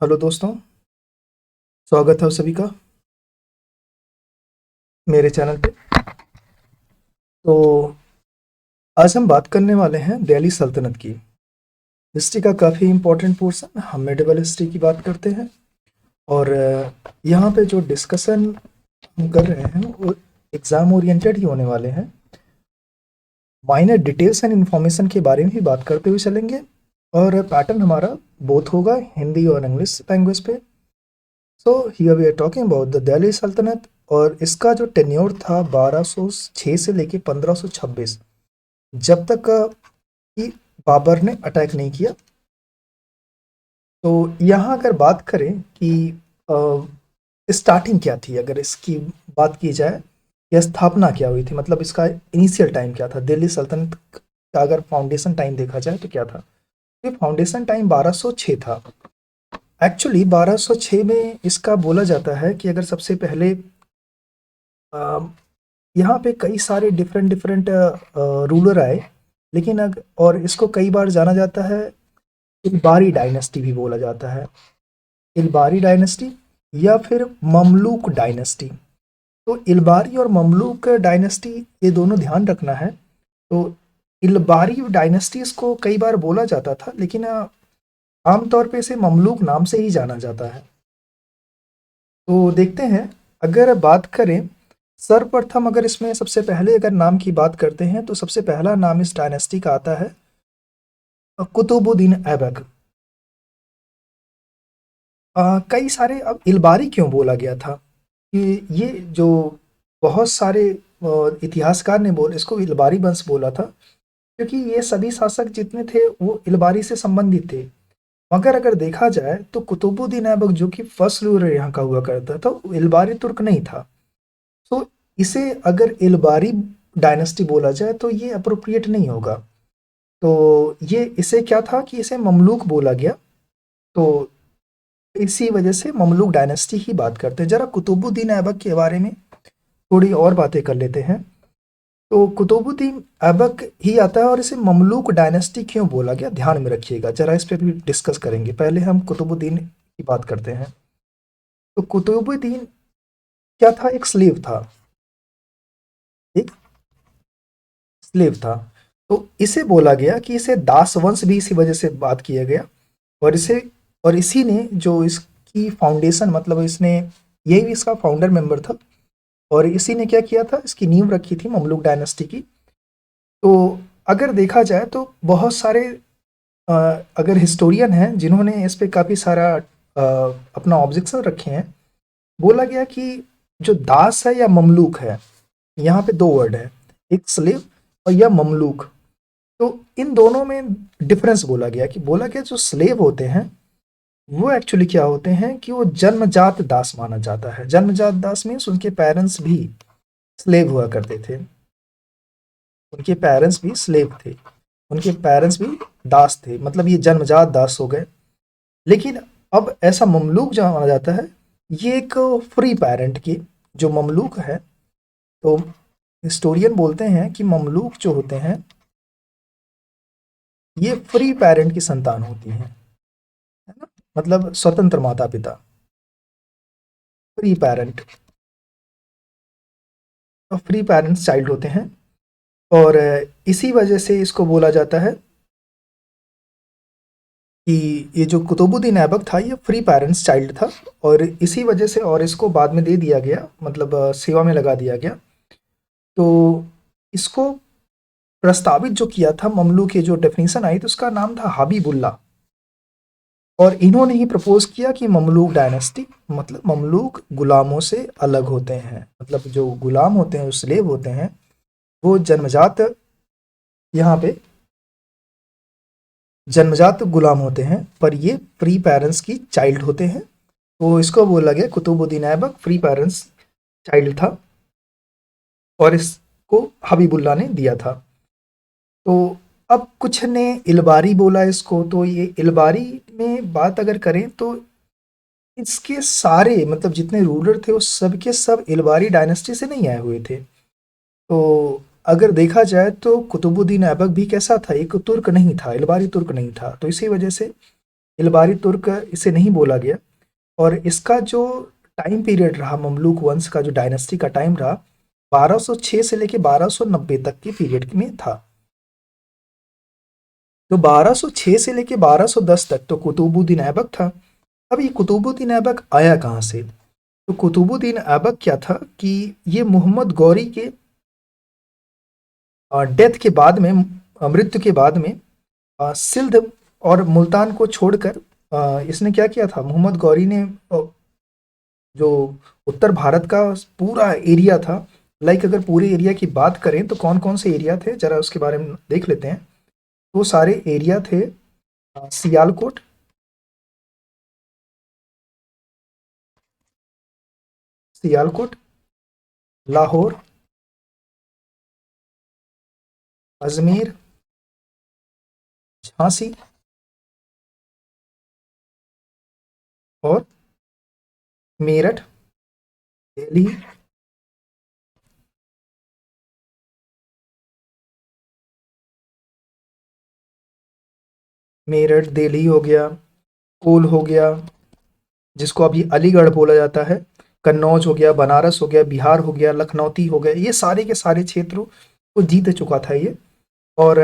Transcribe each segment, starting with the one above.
Hello दोस्तों, स्वागत है आप सभी का मेरे चैनल पे। तो आज हम बात करने वाले हैं दिल्ली सल्तनत की हिस्ट्री का काफ़ी इम्पोर्टेंट पोर्शन। हम मेडिवल हिस्ट्री की बात करते हैं और यहाँ पे जो डिस्कशन हम कर रहे हैं वो एग्ज़ाम ओरिएंटेड ही होने वाले हैं। माइनर डिटेल्स एंड इन्फॉर्मेशन के बारे में ही बात करते हुए चलेंगे और पैटर्न हमारा बोथ होगा हिंदी और इंग्लिश लैंग्वेज पे। So here we are talking about the Delhi Sultanate और इसका जो टेन्योर था 1206 से लेके 1526, जब तक कि बाबर ने अटैक नहीं किया। तो यहाँ अगर बात करें कि स्टार्टिंग क्या थी, अगर इसकी बात की जाए, या स्थापना क्या हुई थी, मतलब इसका इनिशियल टाइम क्या था, दिल्ली सल्तनत का अगर फाउंडेशन टाइम देखा जाए तो क्या था। ये फाउंडेशन टाइम 1206 था। एक्चुअली 1206 में इसका बोला जाता है कि अगर सबसे पहले यहाँ पे कई सारे डिफरेंट डिफरेंट रूलर आए, लेकिन और इसको कई बार जाना जाता है इल्बारी डायनेस्टी भी बोला जाता है। इल्बारी डायनेस्टी या फिर ममलूक डायनेस्टी। तो इल्बारी और ममलूक डायनेस्टी, ये दोनों ध्यान रखना है। तो इल्बारी डायनेस्टी इसको कई बार बोला जाता था, लेकिन आमतौर पे इसे ममलूक नाम से ही जाना जाता है। तो देखते हैं, अगर बात करें सर्वप्रथम, अगर इसमें सबसे पहले अगर नाम की बात करते हैं तो सबसे पहला नाम इस डायनेस्टी का आता है कुतुबुद्दीन ऐबक। कई सारे, अब इल्बारी क्यों बोला गया था कि ये जो बहुत सारे इतिहासकार ने इसको इल्बारी वंश बोला था, क्योंकि ये सभी शासक जितने थे वो इल्बारी से संबंधित थे। मगर अगर देखा जाए तो कुतुबुद्दीन ऐबक जो कि फर्स्ट रूलर यहाँ का हुआ करता था, वो इल्बारी तुर्क नहीं था। तो इसे अगर इल्बारी डायनेस्टी बोला जाए तो ये अप्रोप्रिएट नहीं होगा। तो ये इसे क्या था कि इसे ममलूक बोला गया। तो इसी वजह से ममलूक डायनेस्टी ही बात करते हैं। जरा कुतुबुद्दीन ऐबक के बारे में थोड़ी और बातें कर लेते हैं। तो कुतुबुद्दीन ऐबक ही आता है, और इसे ममलूक डायनेस्टी क्यों बोला गया ध्यान में रखिएगा, जरा इस पे भी डिस्कस करेंगे। पहले हम कुतुबुद्दीन की बात करते हैं। तो कुतुबुद्दीन क्या था, एक स्लेव था। एक स्लेव था। तो इसे बोला गया कि इसे दास वंश भी इसी वजह से बात किया गया। और इसे, और इसी ने जो इसकी फाउंडेशन, मतलब इसने, यही भी इसका फाउंडर मेंबर था। और इसी ने क्या किया था, इसकी नींव रखी थी ममलूक डायनेस्टी की। तो अगर देखा जाए तो बहुत सारे अ, अगर हिस्टोरियन हैं जिन्होंने इस पे काफ़ी सारा अपना ऑब्जेक्शन रखे हैं। बोला गया कि जो दास है या ममलूक है, यहाँ पे दो वर्ड है, एक स्लेव और या ममलूक। तो इन दोनों में डिफरेंस बोला गया, कि बोला गया जो स्लेव होते हैं वो एक्चुअली क्या होते हैं कि वो जन्मजात दास माना जाता है। जन्मजात दास मीन्स उनके पेरेंट्स भी स्लेव हुआ करते थे। उनके पेरेंट्स भी स्लेव थे, उनके पेरेंट्स भी दास थे, मतलब ये जन्मजात दास हो गए। लेकिन अब ऐसा ममलूक जो माना जाता है, ये एक फ्री पेरेंट की, जो ममलूक है। तो हिस्टोरियन बोलते हैं कि ममलूक जो होते हैं ये फ्री पेरेंट की संतान होती हैं, है ना, मतलब स्वतंत्र माता पिता, फ्री पेरेंट, तो फ्री पेरेंट्स चाइल्ड होते हैं। और इसी वजह से इसको बोला जाता है कि ये जो कुतुबुद्दीन ऐबक था ये फ्री पेरेंट्स चाइल्ड था। और इसी वजह से, और इसको बाद में दे दिया गया, मतलब सेवा में लगा दिया गया। तो इसको प्रस्तावित जो किया था ममलूक की, जो डेफिनेशन आई तो उसका नाम था हबीबुल्ला। और इन्होंने ही प्रपोज किया कि ममलूक डायनेस्टी, मतलब ममलूक गुलामों से अलग होते हैं, मतलब जो गुलाम होते हैं, जो स्लेव होते हैं, वो जन्मजात, यहाँ पे जन्मजात गुलाम होते हैं, पर ये फ्री पेरेंट्स की चाइल्ड होते हैं। तो इसको बोला गया Qutbuddin Aibak free parents child था, और इसको हबीबुल्ला ने दिया था। तो अब कुछ ने इलबारी बोला इसको। तो ये इलबारी में बात अगर करें तो इसके सारे, मतलब जितने रूलर थे वो सब के सब इलबारी डायनेस्टी से नहीं आए हुए थे। तो अगर देखा जाए तो कुतुबुद्दीन ऐबक भी कैसा था, एक तुर्क नहीं था, इलबारी तुर्क नहीं था। तो इसी वजह से इलबारी तुर्क इसे नहीं बोला गया। और इसका जो टाइम पीरियड रहा, ममलूक वंश का जो डायनेस्टी का टाइम रहा, 1206 से लेके 1290 तक के पीरियड में था। तो 1206 से लेके 1210 तक तो कुतुबुद्दीन ऐबक था। अब ये कुतुबुद्दीन ऐबक आया कहाँ से? तो कुतुबुद्दीन ऐबक क्या था कि ये मोहम्मद गौरी के डेथ के बाद में, मृत्यु के बाद में, सिंध और मुल्तान को छोड़कर इसने क्या किया था, मोहम्मद गौरी ने जो उत्तर भारत का पूरा एरिया था, लाइक अगर पूरे एरिया की बात करें तो कौन कौन से एरिया थे जरा उसके बारे में देख लेते हैं। वो सारे एरिया थे सियालकोट, सियालकोट, लाहौर, अजमेर, झांसी और मेरठ, दिल्ली, मेरठ दिल्ली हो गया, कोल हो गया जिसको अभी अलीगढ़ बोला जाता है, कन्नौज हो गया, बनारस हो गया, बिहार हो गया, लखनौती हो गया, ये सारे के सारे क्षेत्रों को जीत चुका था ये। और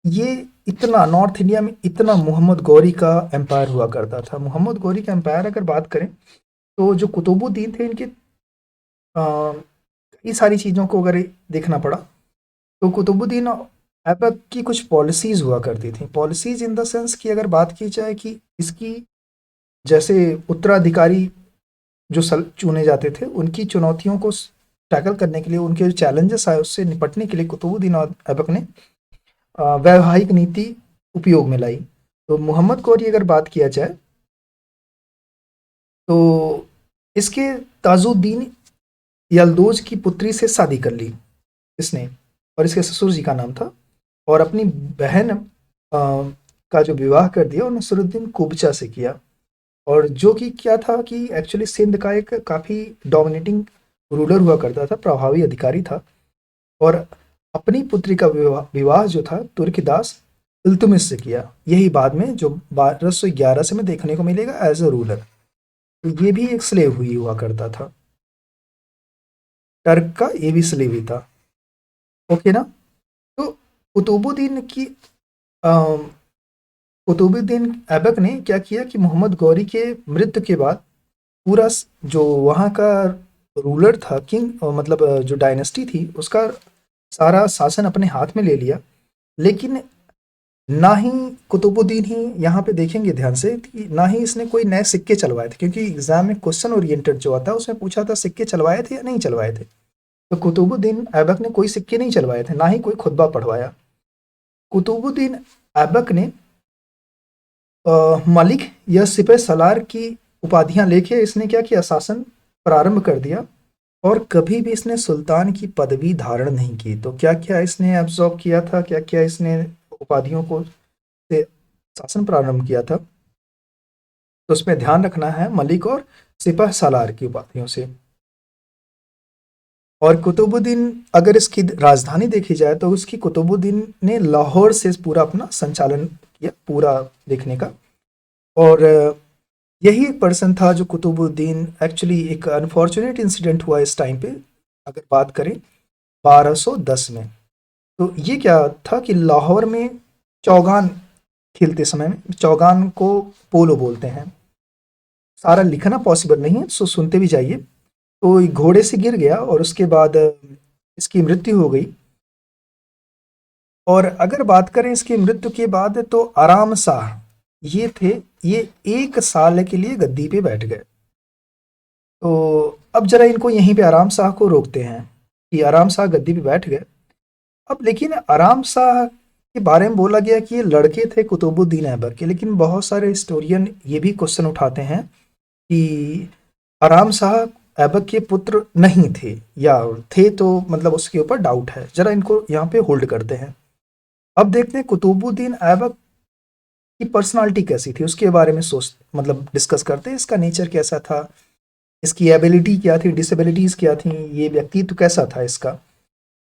ये इतना नॉर्थ इंडिया में इतना मोहम्मद गौरी का एम्पायर हुआ करता था। मोहम्मद गौरी का एम्पायर अगर बात करें तो जो कुतुबुद्दीन थे इनके कई सारी चीज़ों को अगर देखना पड़ा तो कुतुबुद्दीन ऐबक की कुछ पॉलिसीज़ हुआ करती थी। पॉलिसीज़ इन द सेंस कि अगर बात की जाए कि इसकी जैसे उत्तराधिकारी जो चुने जाते थे, उनकी चुनौतियों को टैकल करने के लिए, उनके जो चैलेंजेस आए उससे निपटने के लिए कुतुबुद्दीन ऐबक ने वैवाहिक नीति उपयोग में लाई। तो मोहम्मद गौरी अगर बात किया जाए तो इसके ताजुद्दीन यल्दोज की पुत्री से शादी कर ली इसने, और इसके ससुर जी का नाम था, और अपनी बहन का जो विवाह कर दिया और नसरुद्दीन कुबचा से किया। और जो कि क्या था कि एक्चुअली सिंध का एक काफ़ी डोमिनेटिंग रूलर हुआ करता था, प्रभावी अधिकारी था। और अपनी पुत्री का विवाह जो था तुर्कदास इल्तुमिश से किया। यही बाद में जो 1211 से में देखने को मिलेगा एज अ रूलर। तो ये भी एक स्लेव हुई हुआ करता था, टर्क का ये भी स्लेव ही था। ओके ना? तो कुतुबुद्दीन की कुतुबुद्दीन ऐबक ने क्या किया कि मोहम्मद गौरी के मृत्यु के बाद पूरा जो वहाँ का रूलर था, किंग मतलब जो डायनेस्टी थी, उसका सारा शासन अपने हाथ में ले लिया। लेकिन ना ही कुतुबुद्दीन ही यहाँ पे देखेंगे ध्यान से कि ना ही इसने कोई नए सिक्के चलवाए थे, क्योंकि एग्जाम में क्वेश्चन ओरिएंटेड जो आता है उसमें पूछा था सिक्के चलवाए थे या नहीं चलवाए थे। तो कुतुबुद्दीन ऐबक ने कोई सिक्के नहीं चलवाए थे, ना ही कोई खुतबा पढ़वाया। कुतुबुद्दीन ऐबक ने मलिक या सिपह सलार की उपाधियां लेके इसने क्या किया, शासन प्रारंभ कर दिया। और कभी भी इसने सुल्तान की पदवी धारण नहीं की। तो क्या क्या इसने एब्जॉर्ब किया था, क्या क्या इसने उपाधियों को से शासन प्रारंभ किया था, तो उसमें ध्यान रखना है मलिक और सिपह सालार की उपाधियों से। और कुतुबुद्दीन अगर इसकी राजधानी देखी जाए तो उसकी कुतुबुद्दीन ने लाहौर से पूरा अपना संचालन किया, पूरा देखने का। और यही एक पर्सन था जो कुतुबुद्दीन, एक्चुअली एक अनफॉर्चुनेट इंसिडेंट हुआ इस टाइम पे अगर बात करें 1210 में। तो ये क्या था कि लाहौर में चौगान खेलते समय में, चौगान को पोलो बोलते हैं, सारा लिखना पॉसिबल नहीं है सो सुनते भी जाइए। तो घोड़े से गिर गया और उसके बाद इसकी मृत्यु हो गई। और अगर बात करें इसकी मृत्यु के बाद तो आराम शाह ये थे, ये 1 साल के लिए गद्दी पे बैठ गए। तो अब जरा इनको यहीं पे आराम शाह को रोकते हैं कि आराम शाह गद्दी पे बैठ गए। अब लेकिन आराम शाह के बारे में बोला गया कि ये लड़के थे कुतुबुद्दीन ऐबक के, लेकिन बहुत सारे हिस्टोरियन ये भी क्वेश्चन उठाते हैं कि आराम शाह ऐबक के पुत्र नहीं थे, या थे तो मतलब उसके ऊपर डाउट है। जरा इनको यहाँ पे होल्ड करते हैं। अब देखते हैं कुतुबुद्दीन ऐबक की पर्सनालिटी कैसी थी, उसके बारे में सोच मतलब डिस्कस करते हैं। इसका नेचर कैसा था, इसकी एबिलिटी क्या थी, डिसेबिलिटीज़ क्या थी, ये व्यक्तित्व कैसा था इसका।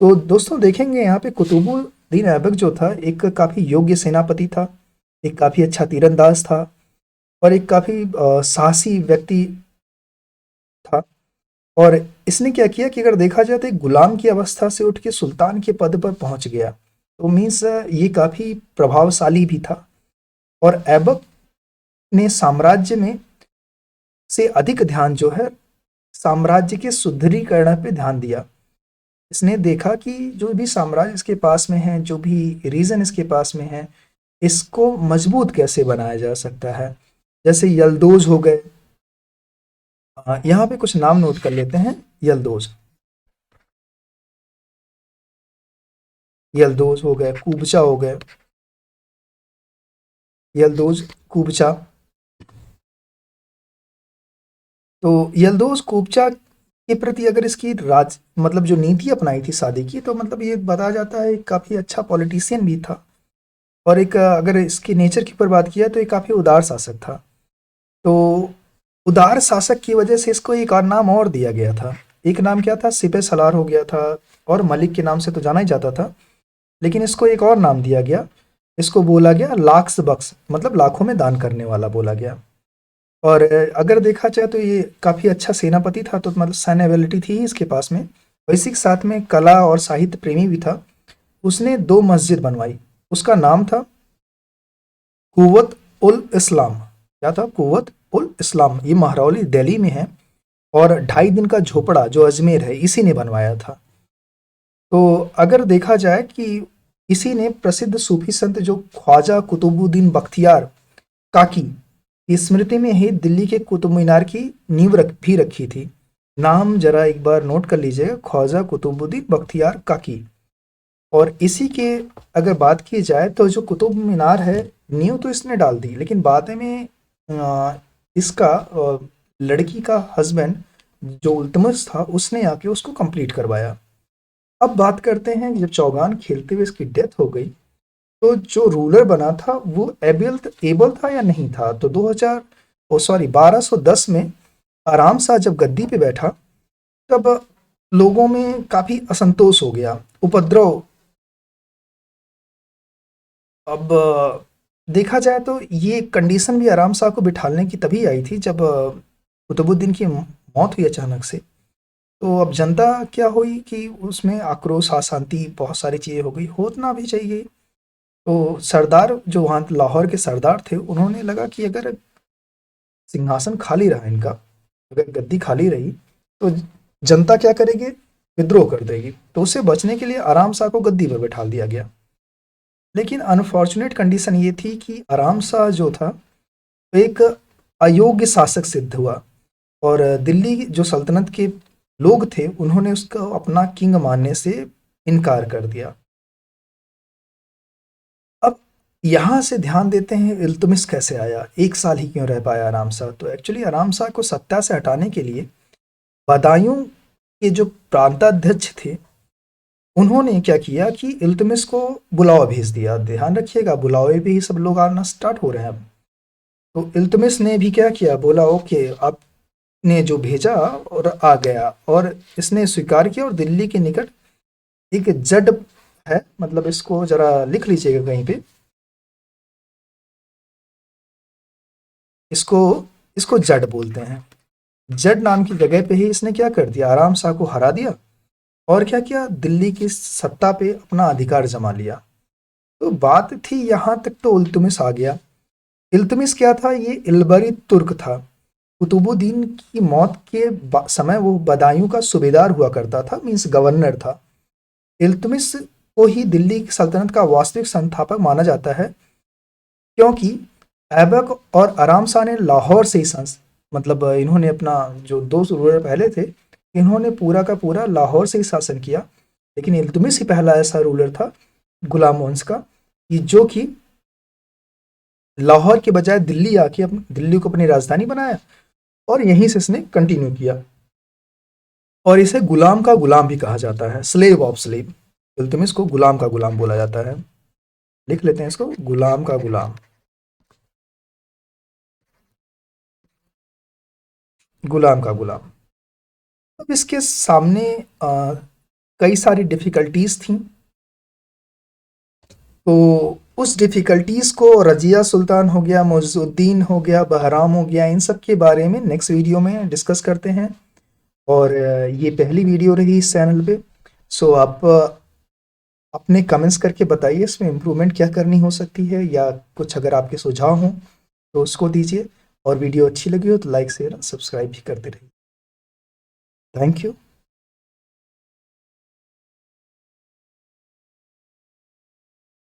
तो दोस्तों देखेंगे यहाँ पे कुतुबुद्दीन ऐबक जो था एक काफ़ी योग्य सेनापति था, एक काफ़ी अच्छा तीरंदाज था और एक काफ़ी साहसी व्यक्ति था। और इसने क्या किया कि अगर देखा जाए तो एक गुलाम की अवस्था से उठ के सुल्तान के पद पर पहुंच गया। तो मीन्स ये काफ़ी प्रभावशाली भी था। और ऐबक ने साम्राज्य में से अधिक ध्यान जो है साम्राज्य के सुदृढ़ीकरण पे ध्यान दिया। इसने देखा कि जो भी साम्राज्य इसके पास में है, जो भी रीजन इसके पास में है, इसको मजबूत कैसे बनाया जा सकता है। जैसे यल्दोज हो गए, यहाँ पे कुछ नाम नोट कर लेते हैं। यल्दोज, यल्दोज हो गए, कुबचा हो गए, यल्दोज, कुबचा। तो यल्दोज कुबचा के प्रति अगर इसकी राज मतलब जो नीति अपनाई थी शादी की, तो मतलब ये बताया जाता है काफ़ी अच्छा पॉलिटिशियन भी था। और एक अगर इसके नेचर के ऊपर बात किया तो ये काफ़ी उदार शासक था। तो उदार शासक की वजह से इसको एक और नाम और दिया गया था। एक नाम क्या था, सिपह सलार हो गया था, और मलिक के नाम से तो जाना ही जाता था। लेकिन इसको एक और नाम दिया गया, इसको बोला गया लाख्स बख्श, मतलब लाखों में दान करने वाला बोला गया। और अगर देखा जाए तो ये काफ़ी अच्छा सेनापति था, तो मतलब सैन्य एबिलिटी थी इसके पास में। और इसी के साथ में कला और साहित्य प्रेमी भी था। उसने दो मस्जिद बनवाई। उसका नाम था कुव्वत उल इस्लाम। क्या था? कुव्वत उल इस्लाम। ये महरौली दिल्ली में है। और 2.5 दिन का झोपड़ा जो अजमेर है, इसी ने बनवाया था। तो अगर देखा जाए कि इसी ने प्रसिद्ध सूफी संत जो ख्वाजा कुतुबुद्दीन बख्तियार काकी की स्मृति में ही दिल्ली के कुतुब मीनार की नींव भी रखी थी। नाम जरा एक बार नोट कर लीजिएगा, ख्वाजा कुतुबुद्दीन बख्तियार काकी। और इसी के अगर बात की जाए तो जो कुतुब मीनार है, नींव तो इसने डाल दी, लेकिन बाद में इसका लड़की का हस्बैंड जो इल्तुतमिश था, उसने आके उसको कंप्लीट करवाया। अब बात करते हैं, जब चौगान खेलते हुए इसकी डेथ हो गई, तो जो रूलर बना था वो एबल था या नहीं था। तो 2000 ओ सॉरी 1210 में आराम शाह जब गद्दी पे बैठा, तब लोगों में काफी असंतोष हो गया, उपद्रव। अब देखा जाए तो ये कंडीशन भी आराम शाह को बिठाने की तभी आई थी जब कुतुबुद्दीन की मौत हुई अचानक से। तो अब जनता क्या हुई कि उसमें आक्रोश, अशांति, बहुत सारी चीज़ें हो गई, होना भी चाहिए। तो सरदार जो वहाँ लाहौर के सरदार थे, उन्होंने लगा कि अगर सिंहासन खाली रहा इनका, अगर गद्दी खाली रही, तो जनता क्या करेगी, विद्रोह कर देगी। तो उससे बचने के लिए आराम शाह को गद्दी पर बैठा दिया गया। लेकिन अनफॉर्चुनेट कंडीशन ये थी कि आराम शाह जो था एक अयोग्य शासक सिद्ध हुआ। और दिल्ली जो सल्तनत के लोग थे, उन्होंने उसको अपना किंग मानने से इनकार कर दिया। अब यहाँ से ध्यान देते हैं इल्तुतमिश कैसे आया, 1 साल ही क्यों रह पाया आराम शाह। तो एक्चुअली आराम शाह को सत्ता से हटाने के लिए बदायूं के जो प्रांताध्यक्ष थे, उन्होंने क्या किया कि इल्तुतमिश को बुलावा भेज दिया। ध्यान रखिएगा, बुलावे पे ही सब लोग आना स्टार्ट हो रहे हैं अब। तो इल्तुतमिश ने भी क्या किया, बोला ओके, आपने जो भेजा और आ गया। और इसने स्वीकार किया, और दिल्ली के निकट एक जड है, मतलब इसको जरा लिख लीजिएगा कहीं पे। इसको इसको जड बोलते हैं। जड नाम की जगह पे ही इसने क्या कर दिया, आराम शाह को हरा दिया। और क्या किया, दिल्ली की सत्ता पे अपना अधिकार जमा लिया। तो बात थी यहाँ तक, तो इल्तुतमिश आ गया। इल्तुतमिश क्या था, ये इल्बरी तुर्क था। कुतुबुद्दीन की मौत के समय वो बदायूं का सूबेदार हुआ करता था, मीन्स गवर्नर था। इल्तुतमिश को ही दिल्ली की सल्तनत का वास्तविक संस्थापक माना जाता है, क्योंकि ऐबक और आराम शाह ने लाहौर से ही मतलब इन्होंने अपना जो दो रूलर पहले थे, इन्होंने पूरा का पूरा लाहौर से ही शासन किया। लेकिन इल्तुतमिश ही पहला ऐसा रूलर था गुलाम वंश का, कि जो कि लाहौर के बजाय दिल्ली आके दिल्ली को अपनी राजधानी बनाया, और यहीं से इसने कंटिन्यू किया। और इसे गुलाम का गुलाम भी कहा जाता है, स्लेव ऑफ स्लेव। इल्तुतमिश को गुलाम का गुलाम बोला जाता है। लिख लेते हैं इसको, गुलाम का गुलाम, गुलाम का गुलाम। अब इसके सामने कई सारी डिफिकल्टीज थी। तो उस डिफ़िकल्टीज़ को रज़िया सुल्तान हो गया, मुइज़ुद्दीन हो गया, बहराम हो गया, इन सब के बारे में नेक्स्ट वीडियो में डिस्कस करते हैं। और ये पहली वीडियो रही इस चैनल पे। सो आप अपने कमेंट्स करके बताइए इसमें इम्प्रूवमेंट क्या करनी हो सकती है, या कुछ अगर आपके सुझाव हों तो उसको दीजिए। और वीडियो अच्छी लगी हो तो लाइक शेयर सब्सक्राइब भी करते रहिए। Thank you.